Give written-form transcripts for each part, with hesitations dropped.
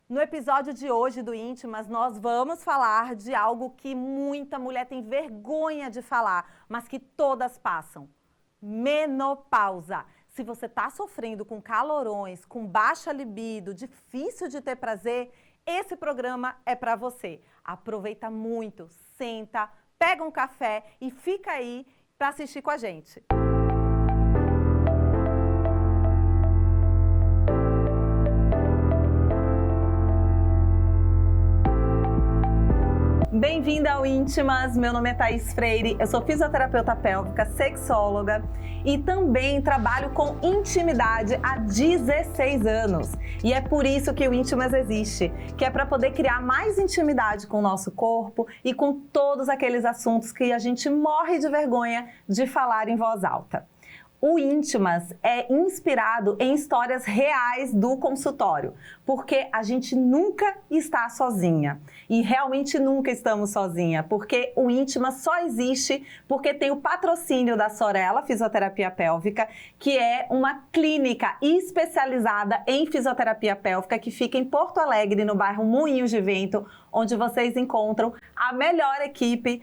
No episódio de hoje do Íntimas, nós vamos falar de algo que muita mulher tem vergonha de falar, mas que todas passam. Menopausa. Se você está sofrendo com calorões, com baixa libido, difícil de ter prazer, esse programa é para você. Aproveita muito, senta, pega um café e fica aí para assistir com a gente. Bem-vinda ao Íntimas, meu nome é Thaís Freire, eu sou fisioterapeuta pélvica, sexóloga e também trabalho com intimidade há 16 anos. E é por isso que o Íntimas existe, que é para poder criar mais intimidade com o nosso corpo e com todos aqueles assuntos que a gente morre de vergonha de falar em voz alta. O Íntimas é inspirado em histórias reais do consultório, porque a gente nunca está sozinha. E realmente nunca estamos sozinha, porque o Íntimas só existe porque tem o patrocínio da Sorella Fisioterapia Pélvica, que é uma clínica especializada em fisioterapia pélvica que fica em Porto Alegre, no bairro Moinhos de Vento, onde vocês encontram a melhor equipe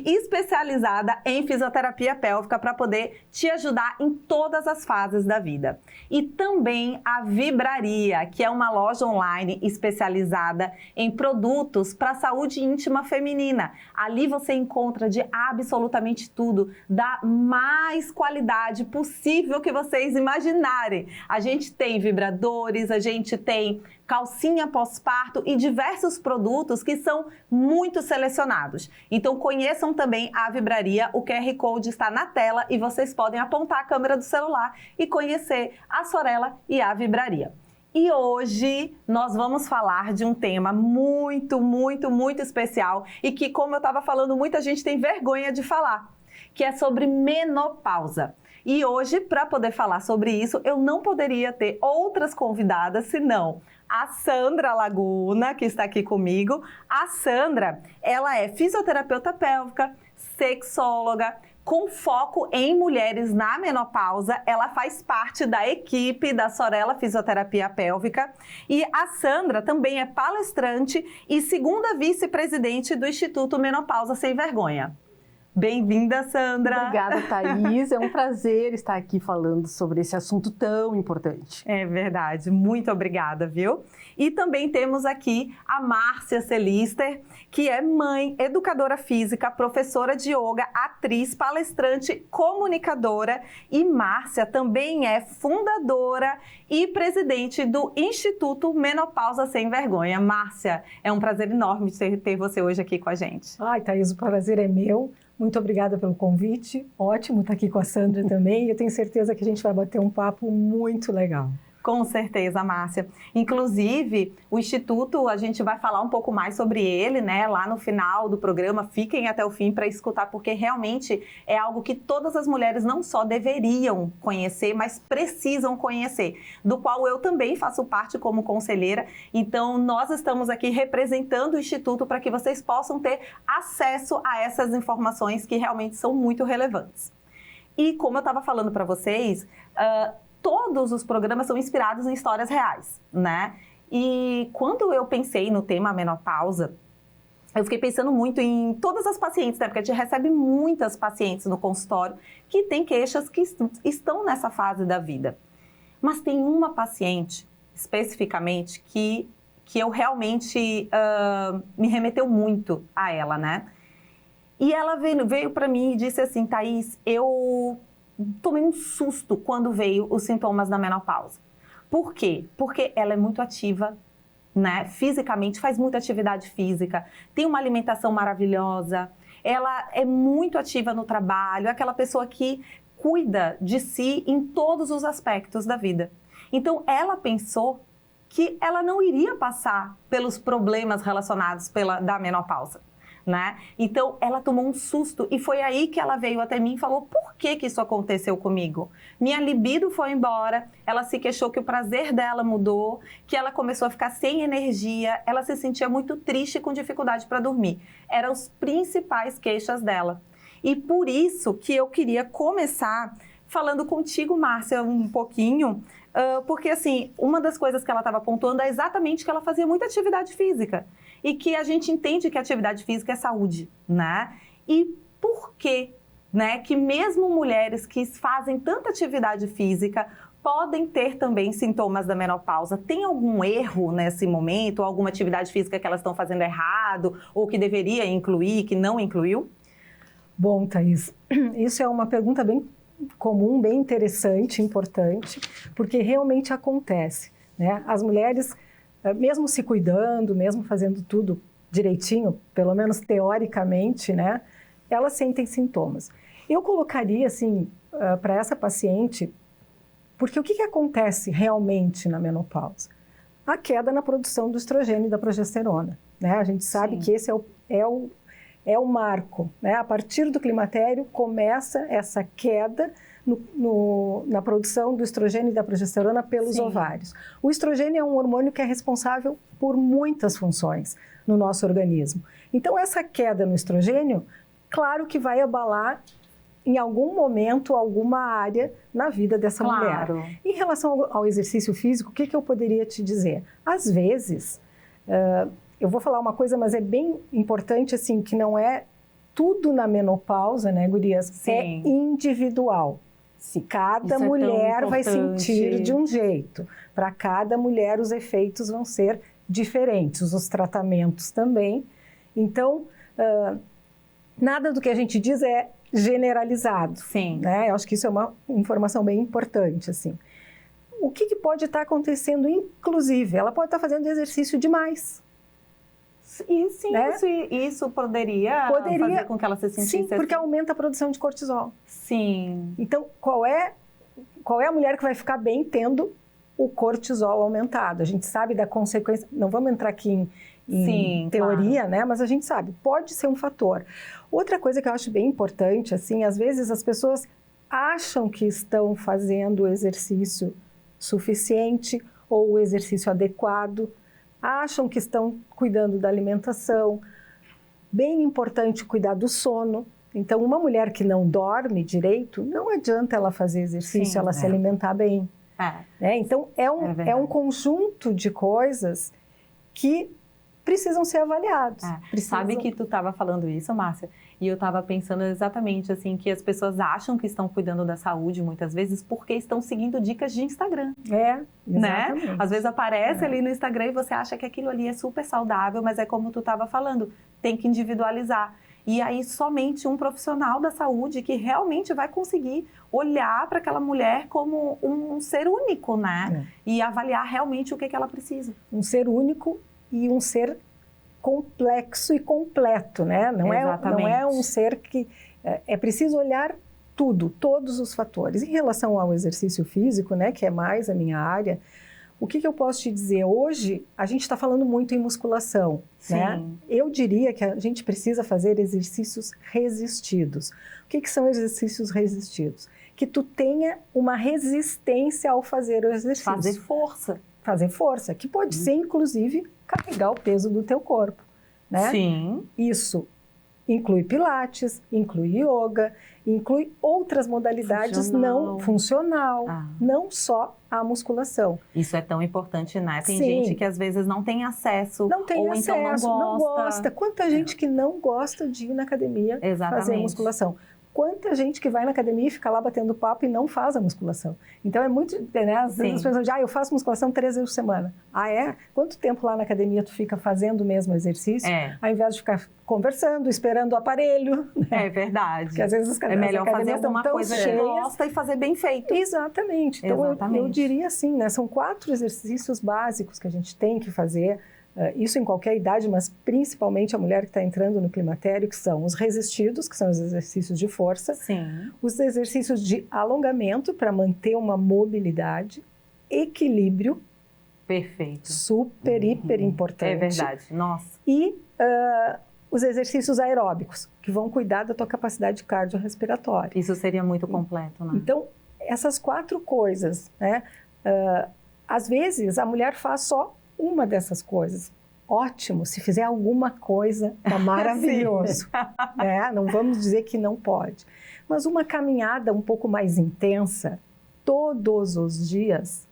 especializada em fisioterapia pélvica para poder te ajudar em todas as fases da vida. E também a Vibraria, que é uma loja online especializada em produtos para a saúde íntima feminina. Ali você encontra de absolutamente tudo, da mais qualidade possível que vocês imaginarem. A gente tem vibradores, a gente tem calcinha pós-parto e diversos produtos que são muito selecionados. Então conheçam também a Vibraria, o QR Code está na tela e vocês podem apontar a câmera do celular e conhecer a Sorella e a Vibraria. E hoje nós vamos falar de um tema muito especial e que, como eu estava falando, muita gente tem vergonha de falar, que é sobre menopausa. E hoje, para poder falar sobre isso, eu não poderia ter outras convidadas senão a Sandra Laguna, que está aqui comigo. A Sandra, ela é fisioterapeuta pélvica, sexóloga, com foco em mulheres na menopausa. Ela faz parte da equipe da Sorella Fisioterapia Pélvica. E a Sandra também é palestrante e segunda vice-presidente do Instituto Menopausa Sem Vergonha. Bem-vinda, Sandra! Obrigada, Thaís. É um prazer estar aqui falando sobre esse assunto tão importante. É verdade. Muito obrigada, viu? E também temos aqui a Márcia Celister, que é mãe, educadora física, professora de yoga, atriz, palestrante, comunicadora. E Márcia também é fundadora e presidente do Instituto Menopausa Sem Vergonha. Márcia, é um prazer enorme ter você hoje aqui com a gente. Ai, Thaís, o prazer é meu. Muito obrigada pelo convite. Ótimo estar aqui com a Sandra também. Eu tenho certeza que a gente vai bater um papo muito legal. Com certeza, Márcia. Inclusive, o Instituto, a gente vai falar um pouco mais sobre ele, né? Lá no final do programa, fiquem até o fim para escutar, porque realmente é algo que todas as mulheres não só deveriam conhecer, mas precisam conhecer, do qual eu também faço parte como conselheira. Então, nós estamos aqui representando o Instituto para que vocês possam ter acesso a essas informações que realmente são muito relevantes. E como eu estava falando para vocês, todos os programas são inspirados em histórias reais, né? E quando eu pensei no tema menopausa, eu fiquei pensando muito em todas as pacientes, né? Porque a gente recebe muitas pacientes no consultório que têm queixas que estão nessa fase da vida. Mas tem uma paciente, especificamente, que eu realmente me remeteu muito a ela, né? E ela veio para mim e disse assim: Thaís, eu tomei um susto quando veio os sintomas da menopausa. Por quê? Porque ela é muito ativa, né? Fisicamente, faz muita atividade física, tem uma alimentação maravilhosa, ela é muito ativa no trabalho, é aquela pessoa que cuida de si em todos os aspectos da vida. Então, ela pensou que ela não iria passar pelos problemas relacionados da menopausa, né? Então, ela tomou um susto e foi aí que ela veio até mim e falou: por que isso aconteceu comigo? Minha libido foi embora, ela se queixou que o prazer dela mudou, que ela começou a ficar sem energia, ela se sentia muito triste e com dificuldade para dormir. Eram as principais queixas dela. E por isso que eu queria começar falando contigo, Márcia, um pouquinho Porque, assim, uma das coisas que ela estava pontuando é exatamente que ela fazia muita atividade física. E que a gente entende que a atividade física é saúde, né? E por quê, né, que mesmo mulheres que fazem tanta atividade física podem ter também sintomas da menopausa? Tem algum erro nesse momento? Alguma atividade física que elas estão fazendo errado? Ou que deveria incluir, que não incluiu? Bom, Thaís, isso é uma pergunta bem comum, bem interessante, importante, porque realmente acontece, né? As mulheres, mesmo se cuidando, mesmo fazendo tudo direitinho, pelo menos teoricamente, né? Elas sentem sintomas. Eu colocaria, assim, para essa paciente, porque o que acontece realmente na menopausa? A queda na produção do estrogênio e da progesterona, né? A gente sabe Sim. que esse é o marco, né? A partir do climatério começa essa queda na produção do estrogênio e da progesterona pelos Sim. ovários. O estrogênio é um hormônio que é responsável por muitas funções no nosso organismo. Então, essa queda no estrogênio, claro que vai abalar em algum momento, alguma área na vida dessa mulher. Em relação ao exercício físico, o que eu poderia te dizer? Às vezes, eu vou falar uma coisa, mas é bem importante, assim, que não é tudo na menopausa, né, gurias? Sim. É individual. Se cada mulher vai sentir de um jeito. Para cada mulher, os efeitos vão ser diferentes, os tratamentos também. Então, nada do que a gente diz é generalizado. Sim. Né? Eu acho que isso é uma informação bem importante, assim. O que pode estar acontecendo, inclusive? Ela pode estar fazendo exercício demais. E sim, né? isso poderia fazer com que ela se sentisse... Sim, porque aumenta a produção de cortisol. Sim. Então, qual é a mulher que vai ficar bem tendo o cortisol aumentado? A gente sabe da consequência... Não vamos entrar aqui em teoria, claro. Né? Mas a gente sabe, pode ser um fator. Outra coisa que eu acho bem importante, assim, às vezes as pessoas acham que estão fazendo o exercício suficiente ou o exercício adequado, acham que estão cuidando da alimentação. Bem importante cuidar do sono. Então, uma mulher que não dorme direito, não adianta ela fazer exercício, ela se alimentar bem. Né? Então, é um conjunto de coisas que precisam ser avaliados. Sabe que tu estava falando isso, Márcia? E eu estava pensando exatamente assim, que as pessoas acham que estão cuidando da saúde muitas vezes porque estão seguindo dicas de Instagram. Exatamente. Né? Às vezes aparece ali no Instagram e você acha que aquilo ali é super saudável, mas é como tu estava falando, tem que individualizar. E aí somente um profissional da saúde que realmente vai conseguir olhar para aquela mulher como um ser único, né? E avaliar realmente o que ela precisa. Um ser único e um ser complexo e completo, né? Não é um ser que... É preciso olhar tudo, todos os fatores. Em relação ao exercício físico, né, que é mais a minha área, o que eu posso te dizer? Hoje, a gente está falando muito em musculação, né? Eu diria que a gente precisa fazer exercícios resistidos. O que são exercícios resistidos? Que tu tenha uma resistência ao fazer o exercício. Fazer força, que pode ser, inclusive, carregar o peso do teu corpo, né? Sim. Isso inclui pilates, inclui yoga, inclui outras modalidades funcional, não só a musculação. Isso é tão importante, né? Tem gente que às vezes não tem acesso, então não gosta. Quanta gente que não gosta de ir na academia fazer musculação. Quanta gente que vai na academia e fica lá batendo papo e não faz a musculação. Então, é muito... Né? Às vezes as pessoas dizem, eu faço musculação 3 vezes por semana. Quanto tempo lá na academia tu fica fazendo o mesmo exercício, ao invés de ficar conversando, esperando o aparelho? Né? É verdade. Porque às vezes é melhor fazer alguma coisa que gosta e fazer bem feito. Exatamente. Então, eu diria assim, né? São 4 exercícios básicos que a gente tem que fazer. Isso em qualquer idade, mas principalmente a mulher que está entrando no climatério, que são os resistidos, que são os exercícios de força, os exercícios de alongamento para manter uma mobilidade, equilíbrio, perfeito, super, hiper importante. É verdade, nossa. E os exercícios aeróbicos, que vão cuidar da tua capacidade cardiorrespiratória. Isso seria muito completo, né? Então, essas 4 coisas, né? Às vezes, a mulher faz só uma dessas coisas. Ótimo, se fizer alguma coisa, tá maravilhoso. Né? Não vamos dizer que não pode. Mas uma caminhada um pouco mais intensa, todos os dias,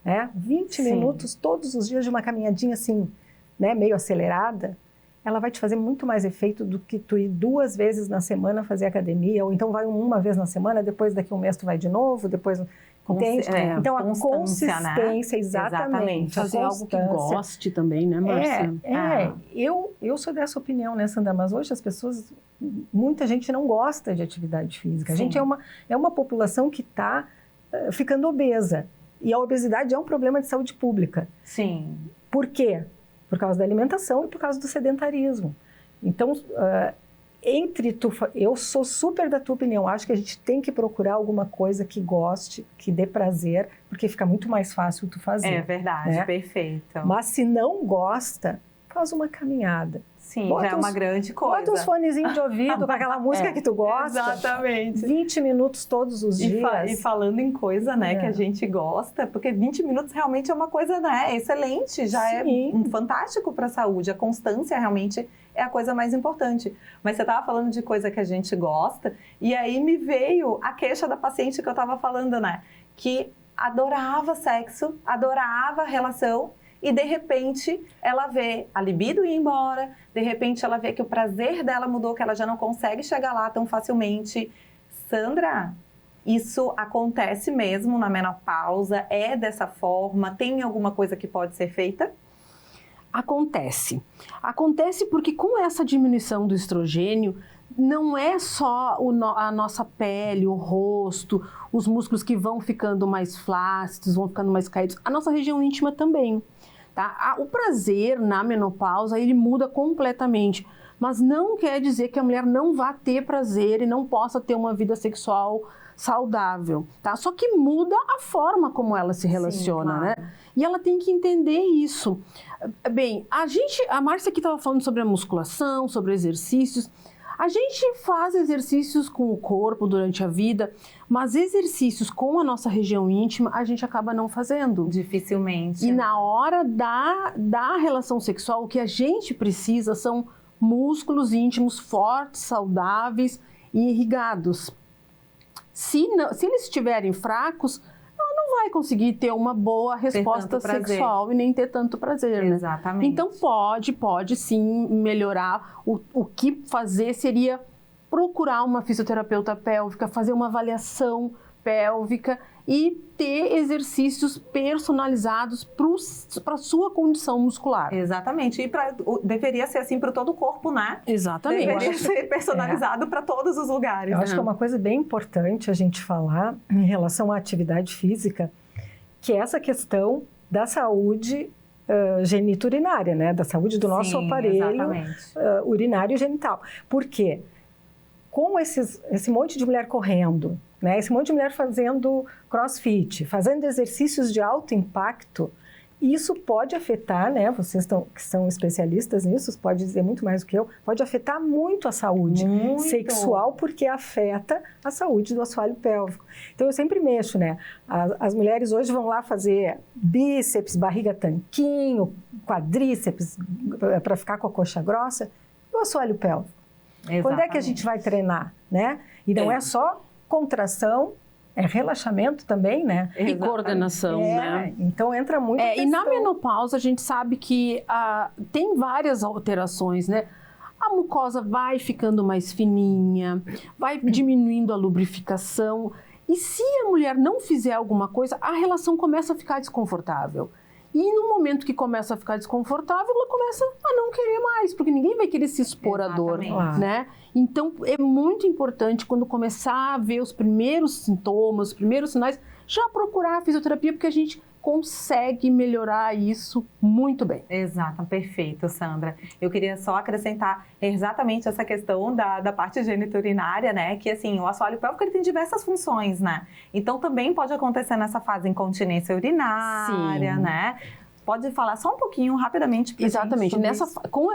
né? 20 Sim. minutos todos os dias de uma caminhadinha assim, né, meio acelerada, ela vai te fazer muito mais efeito do que tu ir 2 vezes na semana fazer academia, ou então vai uma vez na semana, depois daqui um mês tu vai de novo, depois... Entende? Então, a consistência, né? exatamente. Fazer algo que goste também, né, Márcia? Eu sou dessa opinião, né, Sandra? Mas hoje as pessoas, muita gente não gosta de atividade física. Sim. A gente é uma população que está ficando obesa. E a obesidade é um problema de saúde pública. Sim. Por quê? Por causa da alimentação e por causa do sedentarismo. Então, eu sou super da tua opinião. Acho que a gente tem que procurar alguma coisa que goste, que dê prazer, porque fica muito mais fácil tu fazer. É verdade, né? Perfeito. Mas se não gosta, faz uma caminhada. Sim, já é uma grande coisa. Bota uns fonezinhos de ouvido com aquela música que tu gosta. Exatamente. 20 minutos todos os dias. E falando em coisa, né, que a gente gosta, porque 20 minutos realmente é uma coisa, né, excelente, já Sim. é fantástico para a saúde. A constância realmente é a coisa mais importante. Mas você estava falando de coisa que a gente gosta, e aí me veio a queixa da paciente que eu estava falando, né, que adorava sexo, adorava relação, e de repente ela vê a libido ir embora, de repente ela vê que o prazer dela mudou, que ela já não consegue chegar lá tão facilmente. Sandra, isso acontece mesmo na menopausa? É dessa forma? Tem alguma coisa que pode ser feita? Acontece. Acontece porque com essa diminuição do estrogênio, não é só a nossa pele, o rosto, os músculos que vão ficando mais flácidos, vão ficando mais caídos, a nossa região íntima também. Tá? O prazer na menopausa, ele muda completamente, mas não quer dizer que a mulher não vá ter prazer e não possa ter uma vida sexual saudável, tá? Só que muda a forma como ela se relaciona, Sim, claro. né? E ela tem que entender isso. Bem, a Márcia aqui estava falando sobre a musculação, sobre exercícios. A gente faz exercícios com o corpo durante a vida, mas exercícios com a nossa região íntima a gente acaba não fazendo. Dificilmente. E na hora da relação sexual, o que a gente precisa são músculos íntimos fortes, saudáveis e irrigados. Se eles estiverem fracos, ela não vai conseguir ter uma boa resposta sexual e nem ter tanto prazer, né? Exatamente. Então pode sim melhorar. O que fazer seria procurar uma fisioterapeuta pélvica, fazer uma avaliação pélvica e ter exercícios personalizados para a sua condição muscular. Exatamente. E deveria ser assim para todo o corpo, né? Exatamente. Deveria ser personalizado para todos os lugares. Eu acho que é uma coisa bem importante a gente falar em relação à atividade física, que é essa questão da saúde geniturinária, né? Da saúde do nosso aparelho urinário e genital. Por quê? Com esse monte de mulher correndo, né? Esse monte de mulher fazendo crossfit, fazendo exercícios de alto impacto, isso pode afetar, né? Vocês que são especialistas nisso, pode dizer muito mais do que eu, pode afetar muito a saúde sexual, porque afeta a saúde do assoalho pélvico. Então, eu sempre mexo, né? As mulheres hoje vão lá fazer bíceps, barriga tanquinho, quadríceps, para ficar com a coxa grossa, e o assoalho pélvico. Exatamente. Quando é que a gente vai treinar, né? E não é só contração, é relaxamento também, né? E coordenação, né? Então entra muito e na menopausa a gente sabe que tem várias alterações, né? A mucosa vai ficando mais fininha, vai diminuindo a lubrificação. E se a mulher não fizer alguma coisa, a relação começa a ficar desconfortável. E no momento que começa a ficar desconfortável, ela começa a não querer mais, porque ninguém vai querer se expor à dor, né? Então, é muito importante, quando começar a ver os primeiros sintomas, os primeiros sinais, já procurar a fisioterapia, porque a gente consegue melhorar isso muito bem. Exato, perfeito, Sandra. Eu queria só acrescentar exatamente essa questão da parte geniturinária, né? Que assim, o assoalho pélvico ele tem diversas funções, né? Então também pode acontecer nessa fase incontinência urinária, né? Pode falar só um pouquinho, rapidamente, pra Exatamente. gente Com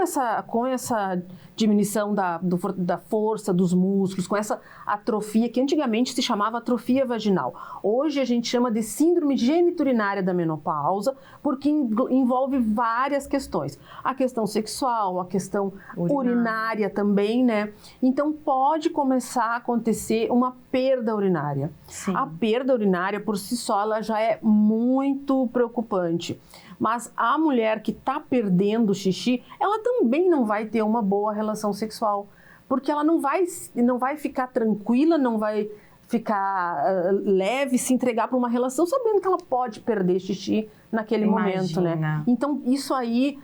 essa diminuição da força dos músculos, com essa atrofia, que antigamente se chamava atrofia vaginal. Hoje a gente chama de síndrome geniturinária da menopausa, porque envolve várias questões. A questão sexual, a questão urinária também, né? Então pode começar a acontecer uma perda urinária. Sim. A perda urinária, por si só, ela já é muito preocupante. Mas a mulher que está perdendo o xixi, ela também não vai ter uma boa relação sexual. Porque ela não vai ficar tranquila, não vai ficar leve, se entregar para uma relação, sabendo que ela pode perder xixi naquele momento, né? Então, isso aí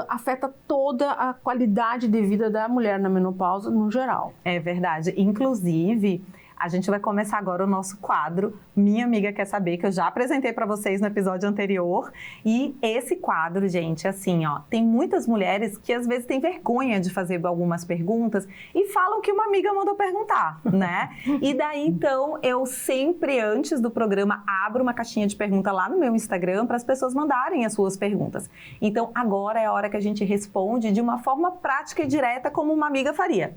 afeta toda a qualidade de vida da mulher na menopausa, no geral. É verdade. Inclusive, a gente vai começar agora o nosso quadro Minha Amiga Quer Saber, que eu já apresentei para vocês no episódio anterior. E esse quadro, gente, assim, ó, tem muitas mulheres que às vezes têm vergonha de fazer algumas perguntas e falam que uma amiga mandou perguntar, né? E daí, então, eu sempre, antes do programa, abro uma caixinha de pergunta lá no meu Instagram para as pessoas mandarem as suas perguntas. Então, agora é a hora que a gente responde de uma forma prática e direta, como uma amiga faria.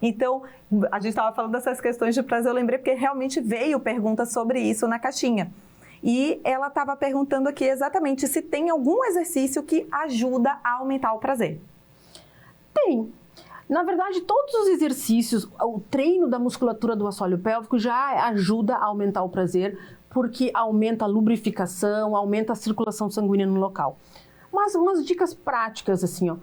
Então, a gente estava falando dessas questões de prazer, eu lembrei porque realmente veio pergunta sobre isso na caixinha. E ela estava perguntando aqui exatamente se tem algum exercício que ajuda a aumentar o prazer. Tem. Na verdade, todos os exercícios, o treino da musculatura do assoalho pélvico já ajuda a aumentar o prazer, porque aumenta a lubrificação, aumenta a circulação sanguínea no local. Mas umas dicas práticas assim, ó.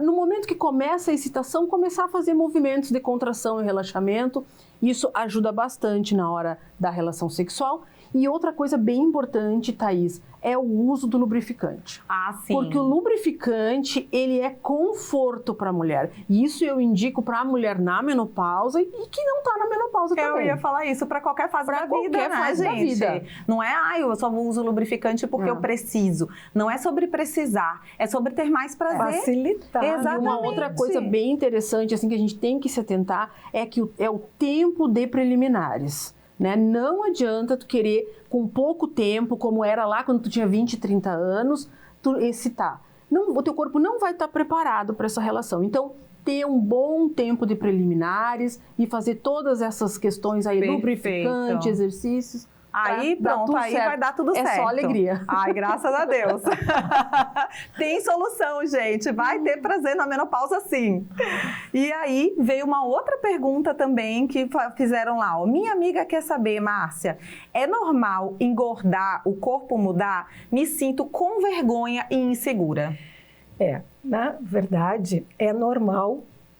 No momento que começa a excitação, começar a fazer movimentos de contração e relaxamento. Isso ajuda bastante na hora da relação sexual. E outra coisa bem importante, Thaís, é o uso do lubrificante. Ah, sim. Porque o lubrificante, ele é conforto para a mulher. E isso eu indico para a mulher na menopausa e que não está na menopausa também. Eu ia falar isso para qualquer fase da vida, qualquer fase da vida. Não é, eu só uso lubrificante porque eu preciso. Não é sobre precisar, é sobre ter mais prazer. Facilitar. Exatamente. E uma outra coisa bem interessante, assim, que a gente tem que se atentar, é que é o tempo de preliminares. Né? Não adianta tu querer, com pouco tempo, como era lá quando tu tinha 20, 30 anos, tu excitar. Não, o teu corpo não vai estar preparado para essa relação. Então, ter um bom tempo de preliminares e fazer todas essas questões aí, lubrificante, exercícios. Aí pronto, aí vai dar tudo certo. É só alegria. Ai, graças a Deus. Tem solução, gente. Vai ter prazer na menopausa, sim. E aí veio uma outra pergunta também que fizeram lá. Ó. Minha amiga quer saber, Márcia, é normal engordar, o corpo mudar? Me sinto com vergonha e insegura. Na verdade, é normal.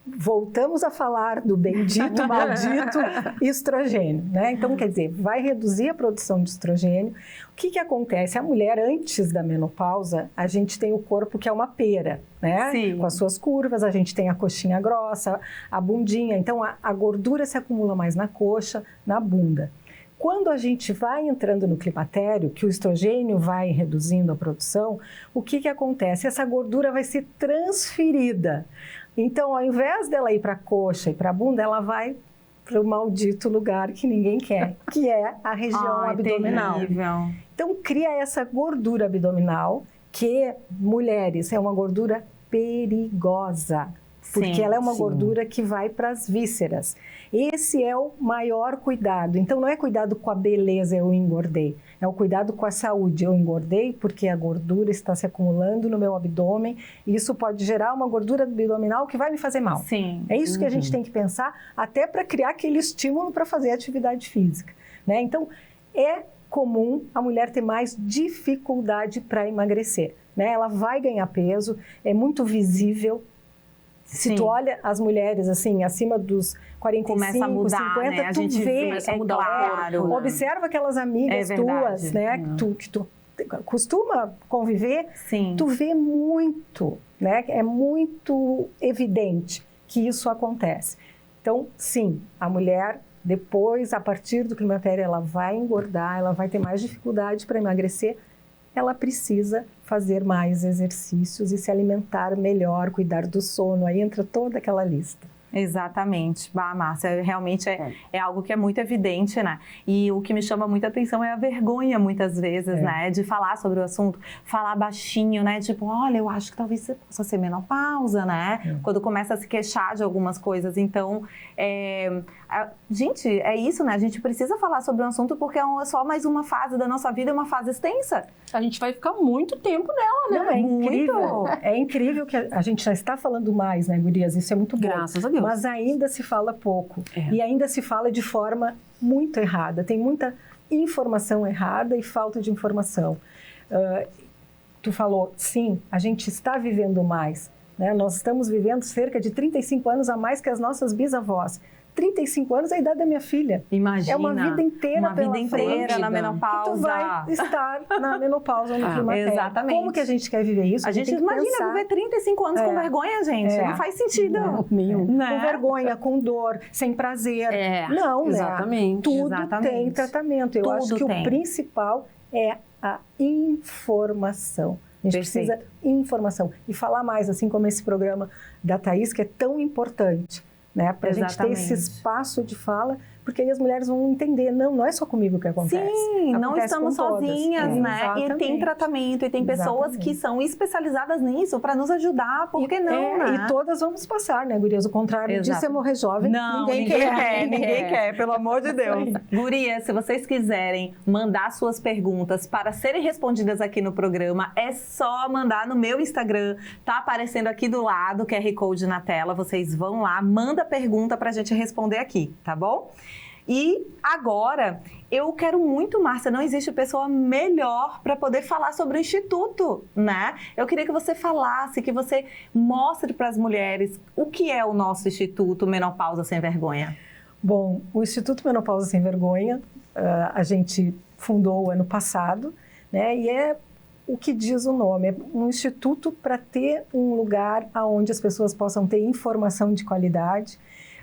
Voltamos a falar do bendito, maldito estrogênio, né? Então, quer dizer, vai reduzir a produção de estrogênio. O que acontece? A mulher, antes da menopausa, a gente tem o corpo que é uma pera, né? Sim. Com as suas curvas, a gente tem a coxinha grossa, a bundinha. Então, a gordura se acumula mais na coxa, na bunda. Quando a gente vai entrando no climatério, que o estrogênio vai reduzindo a produção, o que acontece? Essa gordura vai ser transferida. Então, ao invés dela ir para a coxa e para a bunda, ela vai para o maldito lugar que ninguém quer, que é a região abdominal. Terrível. Então, cria essa gordura abdominal, que, mulheres, é uma gordura perigosa. Porque ela é uma gordura que vai para as vísceras. Esse é o maior cuidado. Então, não é cuidado com a beleza, eu engordei. É o cuidado com a saúde. Eu engordei porque a gordura está se acumulando no meu abdômen. E isso pode gerar uma gordura abdominal que vai me fazer mal. Sim. É isso que a gente tem que pensar, até para criar aquele estímulo para fazer atividade física, né? Então, é comum a mulher ter mais dificuldade para emagrecer, né? Ela vai ganhar peso, é muito visível. Se tu olha as mulheres, assim, acima dos 45, começa a mudar, 50, né? A tu gente vê, começa a mudar o corpo, né? Observa aquelas amigas tuas, né? Que tu costuma conviver, tu vê muito, né? É muito evidente que isso acontece. Então, sim, a mulher, depois, a partir do climatério, ela vai engordar, ela vai ter mais dificuldade para emagrecer, ela precisa fazer mais exercícios e se alimentar melhor, cuidar do sono, aí entra toda aquela lista. Exatamente. Bah, Márcia, realmente é algo que é muito evidente, né? E o que me chama muita atenção é a vergonha, muitas vezes, né? De falar sobre o assunto, falar baixinho, né? Tipo, olha, eu acho que talvez você possa ser menopausa, né? Quando começa a se queixar de algumas coisas. Então, gente, é isso, né? A gente precisa falar sobre o assunto porque é só mais uma fase da nossa vida, uma fase extensa. A gente vai ficar muito tempo nela, né? Não, é incrível. É incrível que a gente já está falando mais, né, gurias? Isso é muito bom. Graças a Deus. Mas ainda se fala pouco. E ainda se fala de forma muito errada. Tem muita informação errada e falta de informação. Tu falou, sim, a gente está vivendo mais, né? Nós estamos vivendo cerca de 35 anos a mais que as nossas bisavós. 35 anos é a idade da minha filha. Imagina. É uma vida inteira pela frente, na menopausa. Que tu vai estar na menopausa no climatério. Exatamente. Como que a gente quer viver isso? A gente imagina viver 35 anos com vergonha, gente. Não faz sentido. Nenhum. Com vergonha, com dor, sem prazer. Não, exatamente. Né? Tudo tem tratamento. Eu acho que o principal é a informação. A gente precisa de informação. E falar mais, assim como esse programa da Thaís, que é tão importante. Né, para a gente ter esse espaço de fala, porque aí as mulheres vão entender, não é só comigo que acontece. Sim, não estamos sozinhas, né? Exatamente. E tem tratamento, e tem pessoas que são especializadas nisso para nos ajudar, por que não, né? E todas vamos passar, né, gurias? O contrário disso é morrer jovem. Não, ninguém quer, pelo amor de Deus. Gurias, se vocês quiserem mandar suas perguntas para serem respondidas aqui no programa, é só mandar no meu Instagram, tá aparecendo aqui do lado, o QR Code na tela, vocês vão lá, manda pergunta para a gente responder aqui, tá bom? E agora, eu quero muito, Márcia, não existe pessoa melhor para poder falar sobre o Instituto, né? Eu queria que você falasse, que você mostre para as mulheres o que é o nosso Instituto Menopausa Sem Vergonha. Bom, o Instituto Menopausa Sem Vergonha, a gente fundou ano passado, né? E é o que diz o nome, é um instituto para ter um lugar onde as pessoas possam ter informação de qualidade,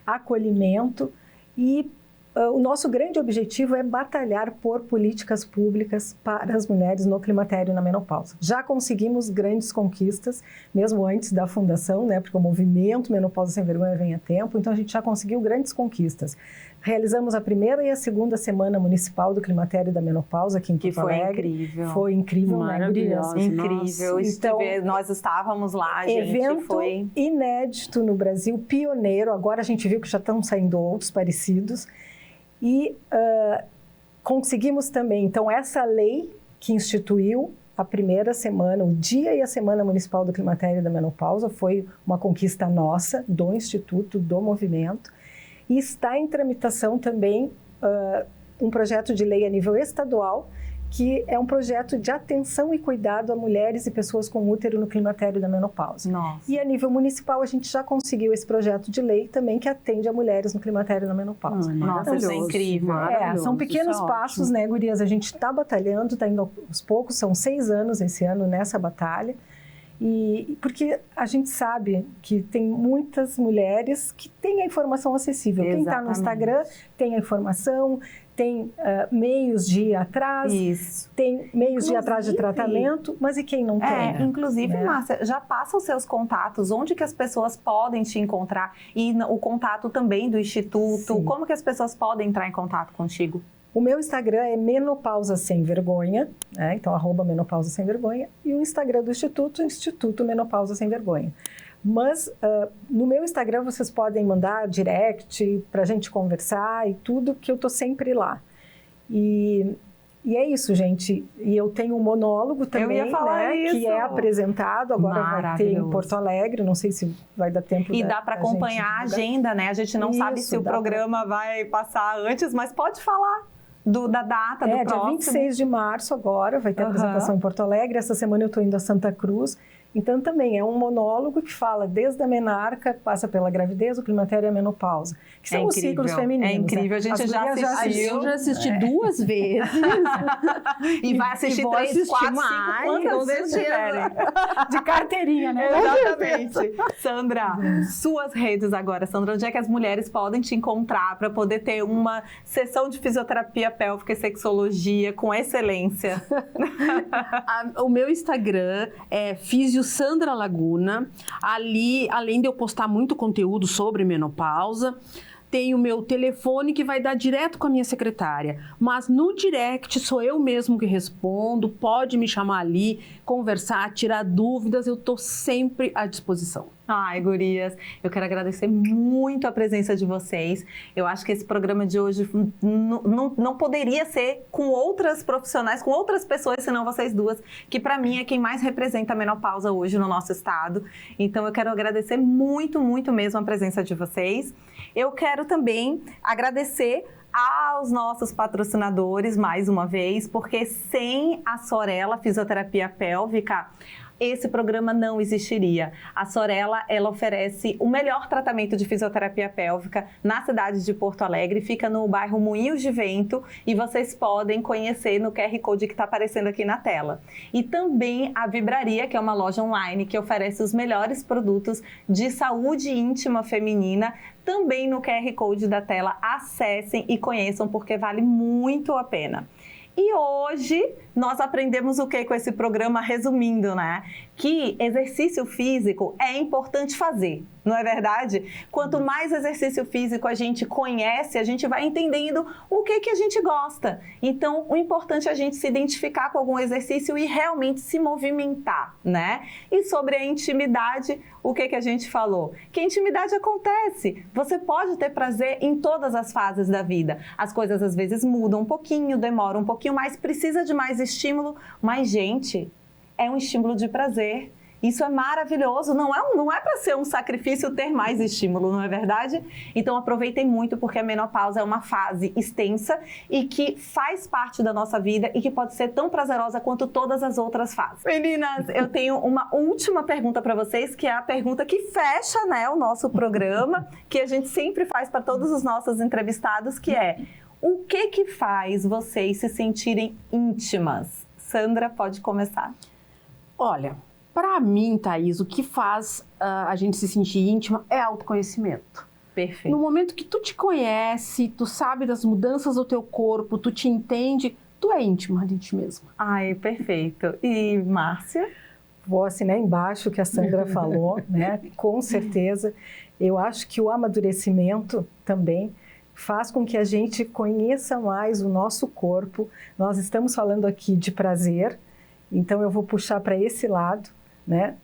acolhimento e o nosso grande objetivo é batalhar por políticas públicas para as mulheres no climatério e na menopausa. Já conseguimos grandes conquistas, mesmo antes da fundação, né? Porque o movimento Menopausa Sem Vergonha vem há tempo, então a gente já conseguiu grandes conquistas. Realizamos a primeira e a segunda semana municipal do climatério e da menopausa aqui em Porto Alegre. Foi incrível. Foi incrível, maravilhoso, né? Incrível. Então, nós estávamos lá, gente. Evento inédito no Brasil, pioneiro. Agora a gente viu que já estão saindo outros parecidos. E conseguimos também, então, essa lei que instituiu a primeira semana, o dia e a semana municipal do climatério e da menopausa, foi uma conquista nossa, do Instituto, do movimento. E está em tramitação também um projeto de lei a nível estadual, que é um projeto de atenção e cuidado a mulheres e pessoas com útero no climatério da menopausa. Nossa. E a nível municipal, a gente já conseguiu esse projeto de lei também que atende a mulheres no climatério da menopausa. Nossa, isso é incrível. São pequenos passos, né, gurias? A gente está batalhando, está indo aos poucos, são 6 anos esse ano nessa batalha. E porque a gente sabe que tem muitas mulheres que têm a informação acessível. Quem está no Instagram tem a informação, tem meios de ir atrás, tem meios de ir atrás de tratamento, mas e quem não tem? Inclusive, né? Márcia, já passa os seus contatos, onde que as pessoas podem te encontrar e o contato também do Instituto, como que as pessoas podem entrar em contato contigo? O meu Instagram é Menopausa Sem Vergonha, né? Então @Menopausa Sem Vergonha, e o Instagram do Instituto Menopausa Sem Vergonha. Mas no meu Instagram vocês podem mandar direct para a gente conversar e tudo, que eu estou sempre lá. E é isso, gente. E eu tenho um monólogo também, eu ia falar né, isso. Que é apresentado, agora vai ter em Porto Alegre, não sei se vai dar tempo. E dá para acompanhar a agenda, né? A gente não sabe se o programa vai passar antes, mas pode falar. Da data, do próximo. Dia 26 de março agora, vai ter apresentação em Porto Alegre. Essa semana eu estou indo a Santa Cruz Então também é um monólogo que fala desde a menarca, passa pela gravidez, o climatério e a menopausa, que são os ciclos femininos. É incrível, né? a gente já assistiu. Eu já assisti 2 vezes. E vai assistir 3, 4, 5, quantas vezes tiverem. De carteirinha, né? Exatamente. Sandra, suas redes agora. Sandra, onde é que as mulheres podem te encontrar para poder ter uma sessão de fisioterapia pélvica e sexologia com excelência? O meu Instagram é Sandra Laguna. Ali, além de eu postar muito conteúdo sobre menopausa, tem o meu telefone que vai dar direto com a minha secretária. Mas no direct sou eu mesmo que respondo, pode me chamar ali, conversar, tirar dúvidas, eu estou sempre à disposição. Ai, gurias, eu quero agradecer muito a presença de vocês. Eu acho que esse programa de hoje não poderia ser com outras profissionais, com outras pessoas, senão vocês duas, que para mim é quem mais representa a menopausa hoje no nosso estado. Então eu quero agradecer muito, muito mesmo a presença de vocês. Eu quero também agradecer aos nossos patrocinadores, mais uma vez, porque sem a Sorella Fisioterapia Pélvica, esse programa não existiria. A Sorella, ela oferece o melhor tratamento de fisioterapia pélvica na cidade de Porto Alegre, fica no bairro Moinhos de Vento e vocês podem conhecer no QR Code que está aparecendo aqui na tela. E também a Vibraria, que é uma loja online que oferece os melhores produtos de saúde íntima feminina, também no QR Code da tela. Acessem e conheçam porque vale muito a pena. E hoje nós aprendemos o que com esse programa, resumindo, né? Que exercício físico é importante fazer, não é verdade? Quanto mais exercício físico a gente conhece, a gente vai entendendo o que a gente gosta. Então, o importante é a gente se identificar com algum exercício e realmente se movimentar, né? E sobre a intimidade, o que a gente falou? Que a intimidade acontece. Você pode ter prazer em todas as fases da vida. As coisas às vezes mudam um pouquinho, demoram um pouquinho mais, precisa de mais estímulo, mas, gente, é um estímulo de prazer. Isso é maravilhoso, não é para ser um sacrifício ter mais estímulo, não é verdade? Então aproveitem muito porque a menopausa é uma fase extensa e que faz parte da nossa vida e que pode ser tão prazerosa quanto todas as outras fases. Meninas, eu tenho uma última pergunta para vocês, que é a pergunta que fecha, né, o nosso programa, que a gente sempre faz para todos os nossos entrevistados, que é: o que faz vocês se sentirem íntimas? Sandra, pode começar. Olha, para mim, Thaís, o que faz a gente se sentir íntima é autoconhecimento. Perfeito. No momento que tu te conhece, tu sabe das mudanças do teu corpo, tu te entende, tu é íntima de ti mesma. Ai, perfeito. E Márcia? Vou assinar embaixo o que a Sandra falou, né? Com certeza. Eu acho que o amadurecimento também faz com que a gente conheça mais o nosso corpo. Nós estamos falando aqui de prazer, então eu vou puxar para esse lado, né?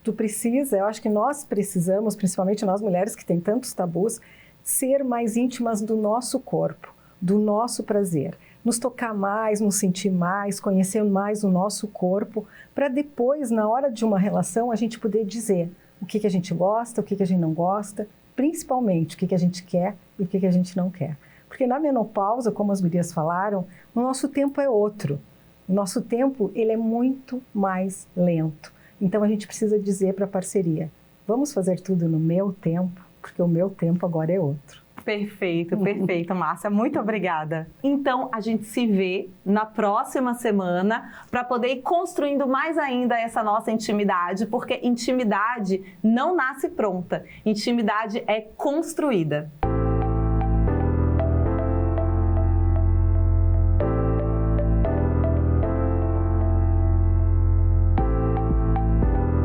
Tu precisa, eu acho que nós precisamos, principalmente nós mulheres que têm tantos tabus, ser mais íntimas do nosso corpo, do nosso prazer. Nos tocar mais, nos sentir mais, conhecer mais o nosso corpo, para depois, na hora de uma relação, a gente poder dizer o que a gente gosta, o que a gente não gosta, principalmente o que a gente quer e o que a gente não quer. Porque na menopausa, como as gurias falaram, o nosso tempo é outro. O nosso tempo, ele é muito mais lento. Então a gente precisa dizer para a parceria: vamos fazer tudo no meu tempo, porque o meu tempo agora é outro. Perfeito, perfeito, Márcia. Muito obrigada. Então, a gente se vê na próxima semana para poder ir construindo mais ainda essa nossa intimidade, porque intimidade não nasce pronta. Intimidade é construída.